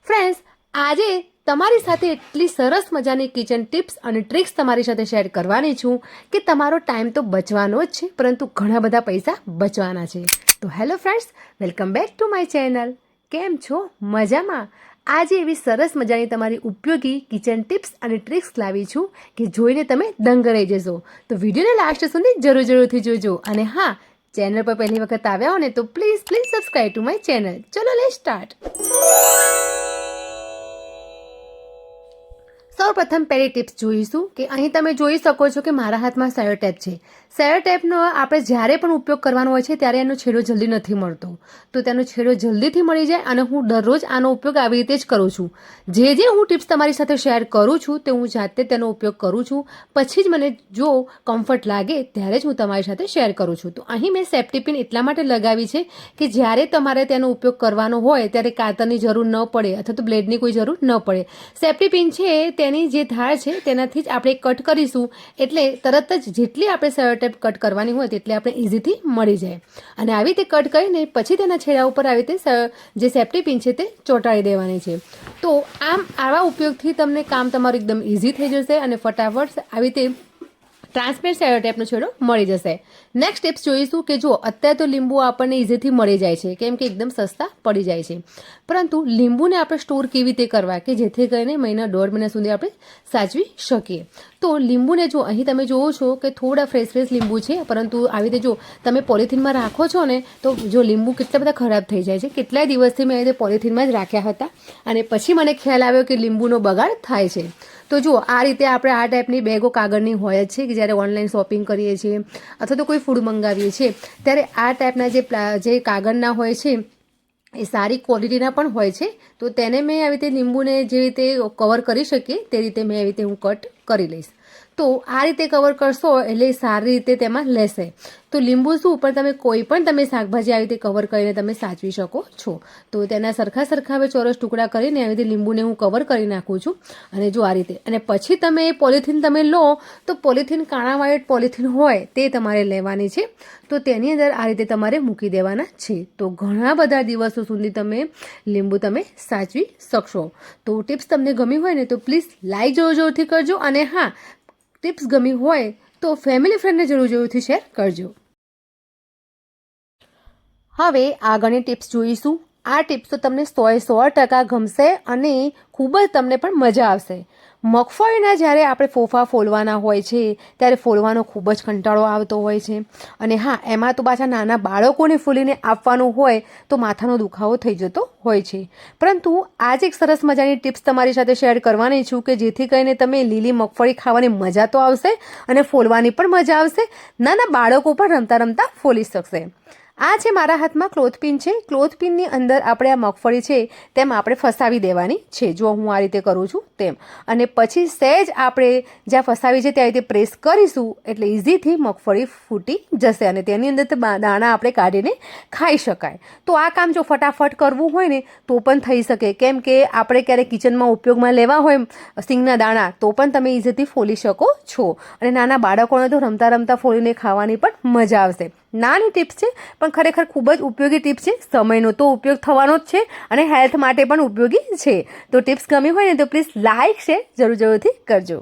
Friends, આજે તમારી સાથે એટલી સરસ મજાની કિચન ટિપ્સ અને ટ્રિક્સ તમારી સાથે શેર કરવાની છું કે તમારો ટાઈમ તો બચવાનો જ છે, પરંતુ ઘણા બધા પૈસા બચવાના છે. તો hello friends, welcome back to my channel. કેમ છો? મજામાં? આજે એવી સરસ મજાની તમારી ઉપયોગી કિચન ટિપ્સ અને ટ્રિક્સ લાવી છું કે જોઈને તમે દંગ રહી જશો. તો વિડીયોને લાસ્ટ સુધી જરૂરથી જોજો. અને હા, ચેનલ પર પહેલી વખત આવ્યા હો ને તો please subscribe to my channel. ચલો લેટ્સ સ્ટાર્ટ. સૌપ્રથમ પહેલી ટિપ્સ જોઈશું કે અહીં તમે જોઈ શકો છો કે મારા હાથમાં સેલો ટેપ છે. સેલો ટેપનો આપણે જ્યારે પણ ઉપયોગ કરવાનો હોય છે ત્યારે એનો છેડો જલ્દી નથી મળતો, તો તેનો છેડો જલ્દીથી મળી જાય. અને હું દરરોજ આનો ઉપયોગ આવી રીતે જ કરું છું. જે હું ટિપ્સ તમારી સાથે શેર કરું છું તે હું જાતે તેનો ઉપયોગ કરું છું. પછી જ મને જો કમ્ફર્ટ લાગે ત્યારે જ હું તમારી સાથે શેર કરું છું. તો અહીં મેં સેફ્ટી પિન એટલા માટે લગાવી છે કે જ્યારે તમારે તેનો ઉપયોગ કરવાનો હોય ત્યારે કાતરની જરૂર ન પડે અથવા તો બ્લેડની કોઈ જરૂર ન પડે. સેફ્ટી પિન છે તેની જે ધાર છે તેનાથી જ આપણે કટ કરીશું, એટલે તરત જ જેટલી આપણે સેલો ટેપ કટ કરવાની હોય તેટલી આપણે ઇઝીથી મળી જાય. અને આવી રીતે કટ કરીને પછી તેના છેડા ઉપર આવી રીતે જે સેફ્ટી પિન છે તે ચોંટાડી દેવાની છે. તો આવા ઉપયોગથી તમને કામ તમારું એકદમ ઇઝી થઈ જશે અને ફટાફટ આવી રીતે ટ્રાન્સપેરન્ટ સેલો ટેપનો છેડો મળી જશે. નેક્સ્ટ ટિપ્સ જોઈશું કે જો અત્યારે તો લીંબુ આપણને ઇઝીથી મળી જાય છે, કેમ કે એકદમ સસ્તા પડી જાય છે. પરંતુ લીંબુને આપણે સ્ટોર કેવી રીતે કરવા કે જેથી કરીને મહિના 1.5 મહિના સુધી આપણે સાચવી શકીએ. તો લીંબુને જો અહીં તમે જોવો છો કે થોડા ફ્રેશ લીંબુ છે, પરંતુ આવી રીતે જો તમે પોલિથીનમાં રાખો છો ને તો જો લીંબુ કેટલા બધા ખરાબ થઈ જાય છે. કેટલાય દિવસથી મેં આવી રીતે પોલિથીનમાં જ રાખ્યા હતા અને પછી મને ખ્યાલ આવ્યો કે લીંબુનો બગાડ થાય છે. તો જુઓ, આ રીતે આપણે આ ટાઈપની બેગો કાગળની હોય જ છે કે જ્યારે ઓનલાઈન શોપિંગ કરીએ છીએ અથવા તો કોઈ ફૂડ મંગાવીએ છીએ ત્યારે આ ટાઈપના જે કાગળના હોય છે એ સારી ક્વોલિટીના પણ હોય છે. તો તેને મેં આવી રીતે લીંબુને જે રીતે કવર કરી શકીએ તે રીતે મેં આવી રીતે હું કટ કરી લઈશ. તો આ રીતે કવર કરશો એટલે સારી રીતે તેમાં લેશે. તો લીંબુ શું પણ તમે કોઈ પણ તમે શાકભાજી આવી રીતે કવર કરીને તમે સાચવી શકો છો. તો તેના સરખા હવે ચોરસ ટુકડા કરીને આવી રીતે લીંબુને હું કવર કરી નાખું છું. અને જો આ રીતે, અને પછી તમે પોલિથીન તમે લો તો પોલિથીન કાણા વાઇટ પોલિથીન હોય તે તમારે લેવાની છે. તો તેની અંદર આ રીતે તમારે મૂકી દેવાના છે. તો ઘણા બધા દિવસો સુધી તમે લીંબુ તમે સાચવી શકશો. તો ટિપ્સ તમને ગમી હોય ને તો પ્લીઝ લાઈક જોરથી કરજો. અને હા, ટિપ્સ ગમી હોય તો ફેમિલી ફ્રેન્ડને જરૂરથી શેર કરજો. હવે આગળની ટિપ્સ જોઈશું. આ ટિપ્સ તો તમને 100% ગમશે અને ખૂબ જ તમને પણ મજા આવશે. મગફળીના જ્યારે આપણે ફોફા ફોલવાના હોય છે ત્યારે ફોલવાનો ખૂબ જ કંટાળો આવતો હોય છે. અને હા, એમાં તો પાછા નાના બાળકોને ફોલીને આપવાનું હોય તો માથાનો દુખાવો થઈ જતો હોય છે. પરંતુ આજે એક સરસ મજાની ટિપ્સ તમારી સાથે શેર કરવાની છું કે જેથી કરીને તમે લીલી મગફળી ખાવાની મજા તો આવશે અને ફોલવાની પણ મજા આવશે. નાના બાળકો પણ રમતા ફોલી શકશે. આ છે મારા હાથમાં ક્લોથ પિન છે. ક્લોથ પિનની અંદર આપણે આ મગફળી છે તેમ આપણે ફસાવી દેવાની છે. જો હું આ રીતે કરું છું તેમ, અને પછી સહેજ આપણે જ્યાં ફસાવી છે ત્યાં રીતે પ્રેસ કરીશું એટલે ઇઝીથી મગફળી ફૂટી જશે અને તેની અંદર દાણા આપણે કાઢીને ખાઈ શકાય. તો આ કામ જો ફટાફટ કરવું હોય ને તો પણ થઈ શકે, કેમ કે આપણે ક્યારેક કિચનમાં ઉપયોગમાં લેવા હોય સિંગના દાણા તો પણ તમે ઇઝીથી ફોલી શકો છો. અને નાના બાળકોને તો રમતા ફોલીને ખાવાની પણ મજા આવશે. નાની ટિપ્સ છે પણ ખરેખર ખૂબ જ ઉપયોગી ટિપ્સ છે. સમયનો તો ઉપયોગ થવાનો જ છે અને હેલ્થ માટે પણ ઉપયોગી છે. તો ટિપ્સ ગમી હોય ને તો પ્લીઝ લાઈક શેર જરૂરથી કરજો.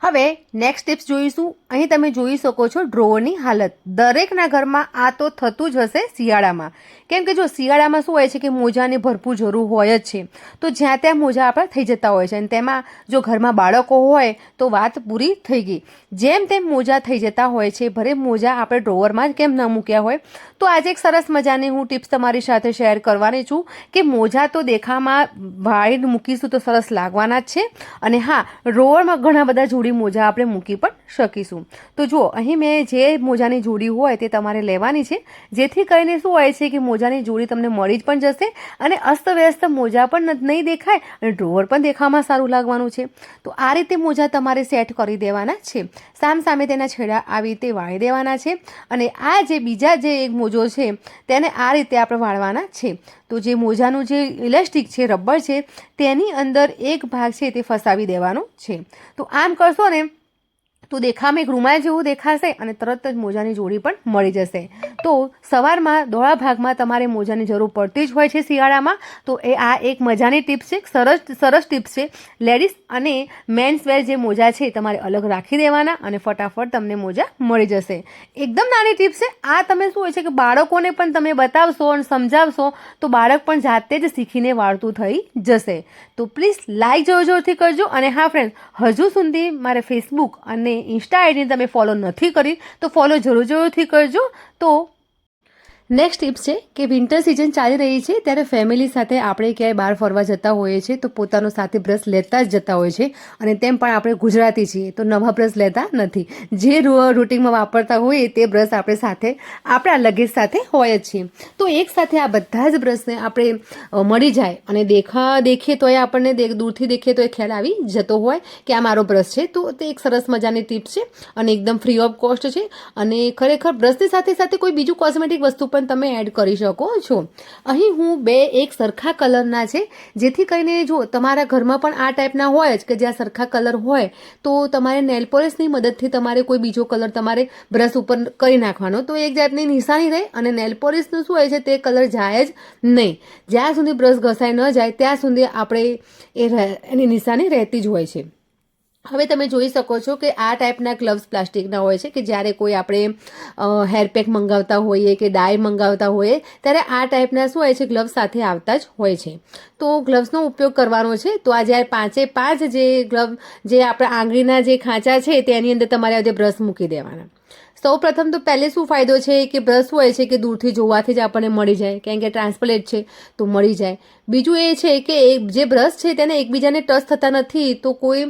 હવે નેક્સ્ટ ટિપ્સ જોઈશું. અહીં તમે જોઈ શકો છો ડ્રોવરની હાલત. દરેકના ઘરમાં આ તો થતું જ હશે શિયાળામાં, કેમ કે જો શિયાળામાં શું હોય છે કે મોજાની ભરપૂર જરૂર હોય જ છે. તો જ્યાં ત્યાં મોજા આપણા થઈ જતા હોય છે અને તેમાં જો ઘરમાં બાળકો હોય તો વાત પૂરી થઈ ગઈ. જેમ તેમ મોજા થઈ જતા હોય છે. ભલે મોજા આપણે ડ્રોવરમાં જ કેમ ન મૂક્યા હોય. તો આજે એક સરસ મજાની હું ટિપ્સ તમારી સાથે શેર કરવાની છું કે મોજા તો દેખામાં વાળી મૂકીશું તો સરસ લાગવાના જ છે. અને હા, ડ્રોવરમાં ઘણા બધા જોડી મોજા આપણે મૂકી પણ શકીશું. તો જુઓ, અહીં મેં જે મોજાની જોડી હોય તે તમારે લેવાની છે, જેથી કરીને શું હોય છે કે મોજાની જોડી તમને મળી જ પણ જશે અને અસ્તવ્યસ્ત મોજા પણ નહીં દેખાય અને ડ્રોવર પણ દેખાવામાં સારું લાગવાનું છે. તો આ રીતે મોજા તમારે સેટ કરી દેવાના છે. સામે તેના છેડા આવી રીતે વાળી દેવાના છે. અને આ જે બીજા જે એક મોજો છે તેને આ રીતે આપણે વાળવાના છે. તો જે મોજાનું જે ઇલાસ્ટિક છે, રબર છે, તેની અંદર એક ભાગ છે તે ફસાવી દેવાનો છે. તો આમ કરશો ને તો દેખામાં એક રૂમાલ જેવું દેખાશે અને તરત જ મોજાની જોડી પણ મળી જશે. તો સવારમાં દોડા ભાગમાં તમારે મોજાની જરૂર પડતી જ હોય છે શિયાળામાં. તો આ એક મજાની ટિપ્સ છે, સરસ ટિપ્સ છે. લેડીઝ અને મેન્સ વેર જે મોજા છે તમારે અલગ રાખી દેવાના અને ફટાફટ તમને મોજા મળી જશે. એકદમ નાની ટિપ્સ છે આ. તમે શું હોય છે કે બાળકોને પણ તમે બતાવશો અને સમજાવશો તો બાળક પણ જાતે જ શીખીને વાળતું થઈ જશે. તો પ્લીઝ લાઈક જોરથી કરજો. અને હા ફ્રેન્ડ, હજુ સુધી મારે ફેસબુક અને ઇન્સ્ટા આઈડીને તમે ફોલો નથી કરી તો ફોલો જરૂરથી કરજો. તો નેક્સ્ટ ટિપ્સ છે કે વિન્ટર સિઝન ચાલી રહી છે ત્યારે ફેમિલી સાથે આપણે ક્યાંય બહાર ફરવા જતા હોઈએ છીએ તો પોતાનો સાથે બ્રશ લેતા જ જતા હોય છે. અને તેમ પણ આપણે ગુજરાતી છીએ તો નવા બ્રશ લેતા નથી. જે રૂટિનમાં વાપરતા હોઈએ તે બ્રશ આપણે સાથે આપણા લગેજ સાથે હોય જ છીએ. તો એક સાથે આ બધા જ બ્રશને આપણે મળી જાય અને દેખીએ તો એ આપણને દૂરથી દેખીએ તો એ ખ્યાલ આવી જતો હોય કે આ મારો બ્રશ છે. તો તે એક સરસ મજાની ટિપ્સ છે અને એકદમ ફ્રી ઓફ કોસ્ટ છે. અને ખરેખર બ્રશની સાથે કોઈ બીજું કોસ્મેટિક વસ્તુ પણ તમે એડ કરી શકો છો. અહીં હું એક સરખા કલરના છે, જેથી કરીને જો તમારા ઘરમાં પણ આ ટાઈપના હોય જ કે જ્યાં સરખા કલર હોય તો તમારે નેલ પોલિશની મદદથી તમારે કોઈ બીજો કલર તમારે બ્રશ ઉપર કરી નાખવાનો. તો એક જાતની નિશાની રહે અને નેલ પોલિશનું શું હોય છે તે કલર જાય જ નહીં. જ્યાં સુધી બ્રશ ઘસાઈ ન જાય ત્યાં સુધી આપણે એની નિશાની રહેતી જ હોય છે. હવે તમે જોઈ શકો છો કે આ ટાઈપના ગ્લવ્સ પ્લાસ્ટિકના હોય છે કે જ્યારે કોઈ આપણે હેરપેક મંગાવતા હોઈએ કે ડાય મંગાવતા હોઈએ ત્યારે આ ટાઈપના શું હોય છે ગ્લવ્સ સાથે આવતા જ હોય છે. તો ગ્લવ્સનો ઉપયોગ કરવાનો છે. તો આ જ્યારે 5 જે ગ્લવ જે આપણા આંગળીના જે ખાંચા છે તેની અંદર તમારે આજે બ્રશ મૂકી દેવાના. સૌ પ્રથમ તો પહેલે શું ફાયદો છે કે બ્રશ હોય છે કે દૂરથી જોવાથી જ આપણને મળી જાય, કારણ કે ટ્રાન્સપરેન્ટ છે તો મળી જાય. બીજું એ છે કે જે બ્રશ છે તેને એકબીજાને ટચ થતા નથી તો કોઈ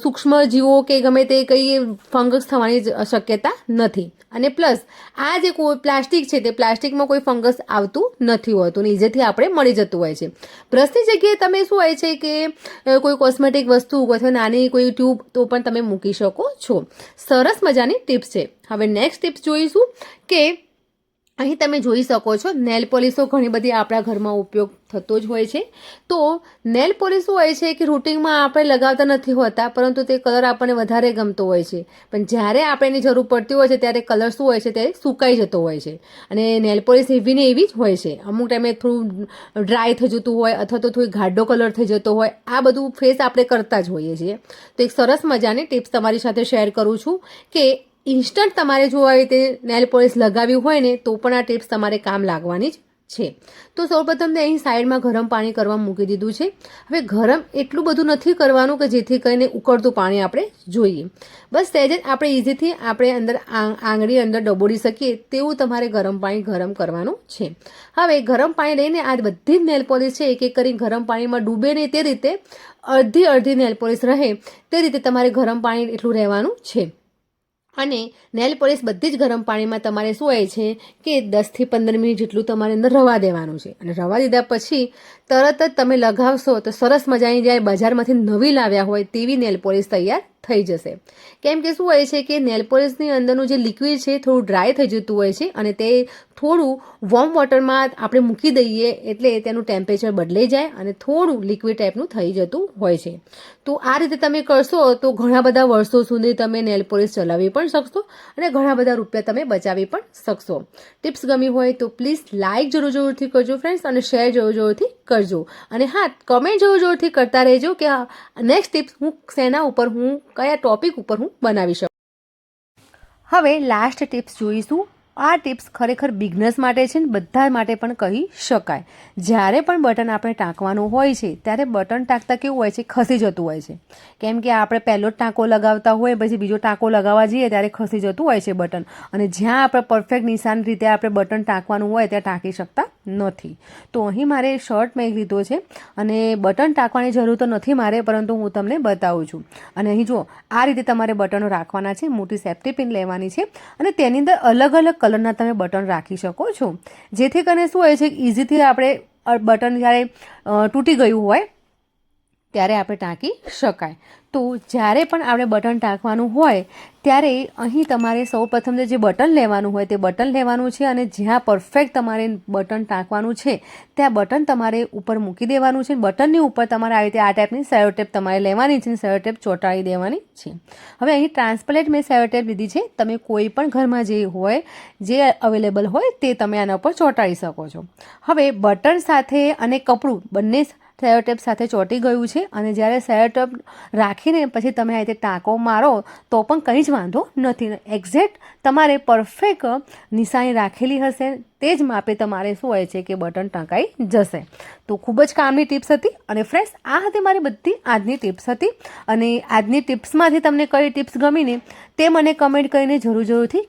સૂક્ષ્મ જીવો કે ગમે તે કંઈ ફંગસ થવાની શક્યતા નથી. અને પ્લસ આ જે કોઈ પ્લાસ્ટિક છે તે પ્લાસ્ટિકમાં કોઈ ફંગસ આવતું નથી હોતું ને ઇઝીથી આપણે મળી જતું હોય છે. બ્રશની જગ્યાએ તમે શું હોય છે કે કોઈ કોસ્મેટિક વસ્તુ અથવા નાની કોઈ ટ્યુબ તો પણ તમે મૂકી શકો છો. સરસ મજાની ટિપ્સ છે. હવે નેક્સ્ટ ટિપ્સ જોઈશું કે અહીં તમે જોઈ શકો છો નેલ પોલિશો ઘણી બધી આપણા ઘરમાં ઉપયોગ થતો જ હોય છે. તો નેલ પોલિશ શું હોય છે કે રૂટિનમાં આપણે લગાવતા નથી હોતા પરંતુ તે કલર આપણને વધારે ગમતો હોય છે. પણ જ્યારે આપણે એની જરૂર પડતી હોય છે ત્યારે કલર શું હોય છે તે સુકાઈ જતો હોય છે અને નેલ પોલિશ એવી ને એવી જ હોય છે. અમુક ટાઈમે થોડું ડ્રાય થઈ જતું હોય અથવા તો થોડી ઘાડો કલર થઈ જતો હોય. આ બધું ફેસ આપણે કરતા જ હોઈએ છીએ. તો એક સરસ મજાની ટિપ્સ તમારી સાથે શેર કરું છું કે ઇન્સ્ટન્ટ તમારે જો આવી રીતે નેલ પોલિશ લગાવ્યું હોય ને તો પણ આ ટિપ્સ તમારે કામ લાગવાની જ છે. તો સૌપ્રથમ અહીં સાઈડમાં ગરમ પાણી કરવા મૂકી દીધું છે. હવે ગરમ એટલું બધું નથી કરવાનું કે જેથી કરીને ઉકળતું પાણી આપણે જોઈએ. બસ સહેજ જ આપણે ઇઝીથી આપણે અંદર આંગળી અંદર ડબોડી શકીએ તેવું તમારે ગરમ પાણી ગરમ કરવાનું છે. હવે ગરમ પાણી લઈને આ બધી જ નેલ પોલિશ છે એક એક કરી ગરમ પાણીમાં ડૂબે નહીં તે રીતે અડધી નેલ પોલિશ રહે તે રીતે તમારે ગરમ પાણી એટલું રહેવાનું છે. અને નેલ પોલિશ બધી જ ગરમ પાણીમાં તમારે શું હોય છે કે 10થી 15 મિનિટ જેટલું તમારે અંદર રવા દેવાનું છે. અને રવા દીધા પછી તરત જ તમે લગાવશો તો સરસ મજાની જ્યારે બજારમાંથી નવી લાવ્યા હોય તેવી નેલ પોલિશ તૈયાર થઈ જશે. કેમ કે શું હોય છે કે નેલ પોલિશની અંદરનું જે લિક્વિડ છે થોડું ડ્રાય થઈ જતું હોય છે અને તે થોડું વોર્મ વોટરમાં આપણે મૂકી દઈએ એટલે તેનું ટેમ્પરેચર બદલાઈ જાય અને થોડું લિક્વિડ ટાઈપનું થઈ જતું હોય છે. તો આ રીતે તમે કરશો તો ઘણા બધા વર્ષો સુધી તમે નેલ પોલિશ ચલાવી પણ શકશો અને ઘણા બધા રૂપિયા તમે બચાવી પણ શકશો. ટિપ્સ ગમી હોય તો પ્લીઝ લાઇક જરૂરથી કરજો ફ્રેન્ડ્સ અને શેર જરૂરથી કરજો. અને હા, કમેન્ટ જરૂરથી કરતા રહેજો કે નેક્સ્ટ ટિપ્સ હું શેના ઉપર કયા ટોપિક ઉપર હું બનાવી શકું. હવે લાસ્ટ ટિપ્સ જોઈશું. આ ટિપ્સ ખરેખર બિગનર્સ માટે છે ને બધા માટે પણ કહી શકાય. જ્યારે પણ બટન આપણે ટાંકવાનું હોય છે ત્યારે બટન ટાંકતા કેવું હોય છે ખસી જતું હોય છે. કેમ કે આપણે પહેલો જ ટાંકો લગાવતા હોય પછી બીજો ટાંકો લગાવવા જઈએ ત્યારે ખસી જતું હોય છે બટન. અને જ્યાં આપણે પરફેક્ટ નિશાન રીતે આપણે બટન ટાંકવાનું હોય ત્યાં ટાંકી શકતા નથી. તો અહીં મારે શર્ટ મેં લીધો છે અને બટન ટાંકવાની જરૂર તો નથી મારે પરંતુ હું તમને બતાવું છું. અને અહીં જો આ રીતે તમારે બટનો રાખવાના છે. મોટી સેફ્ટી પિન લેવાની છે અને તેની અંદર અલગ અલગ કલરના તમે બટન રાખી શકો છો. જેથી કરીને શું હોય છે ઇઝીથી આપણે બટન જ્યારે તૂટી ગયું હોય ત્યારે આપણે ટાંકી શકાય. તો જ્યારે પણ આપણે બટન ટાંકવાનું હોય ત્યારે અહીં તમારે સૌપ્રથમ જે બટન લેવાનું હોય તે બટન લેવાનું છે અને જ્યાં પરફેક્ટ તમારે બટન ટાંકવાનું છે ત્યાં બટન તમારે ઉપર મૂકી દેવાનું છે. બટનની ઉપર તમારે આવી રીતે આ ટાઈપની સેલો ટેપ તમારે લેવાની છે અને સેલો ટેપ ચોંટાડી દેવાની છે. હવે અહીં ટ્રાન્સપરેન્ટ મેં સેલો ટેપ લીધી છે. તમે કોઈ પણ ઘરમાં જે હોય જે અવેલેબલ હોય તે તમે આના ઉપર ચોંટાડી શકો છો. હવે બટન સાથે અને કપડું બંને સેલો ટેપ સાથે ચોંટી ગયું છે અને જ્યારે સેલો ટેપ રાખીને પછી તમે આ રીતે ટાંકો મારો તો પણ કંઈ જ વાંધો નથી. એક્ઝેક્ટ તમારે પરફેક્ટ નિશાની રાખેલી હશે તે જ માપે તમારે શું હોય છે કે બટન ટાંકાઈ જશે. તો ખૂબ જ કામની ટિપ્સ હતી. અને ફ્રેન્ડ્સ, આ હતી મારી બધી આજની ટિપ્સ હતી. અને આજની ટિપ્સમાંથી તમને કઈ ટિપ્સ ગમીને તે મને કમેન્ટ કરીને જરૂરથી